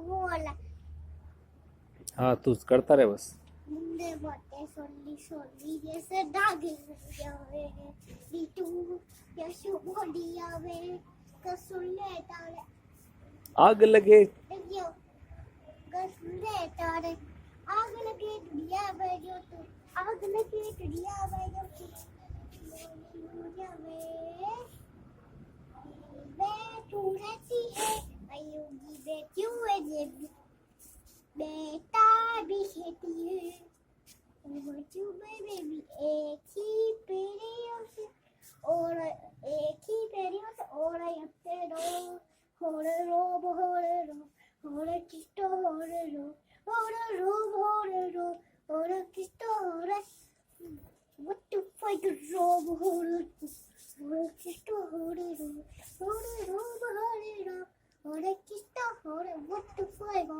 वो वाला हाँ तू करता रहे बस. मुंडे बाटे सोली सोली जैसे दागे जावे नीतू यशु बॉडी आवे कसुले तारे आग लगे. देखियो कसुले तारे आग लगे दुनिया में जो तू आग लगे दुनिया में जो तू दुनिया में तू रहती है अयोगी बेटियों है ये बेटा भी खेती है बेबी एक ही पेड़ियों से और एक ही पेड़ियों से और होरे रो होरे किस्तो होरे रो होरे किस्तो होरे what the fuck is wrong होरे किस्तो होरे रो होरे किस्तो होरे what the fuck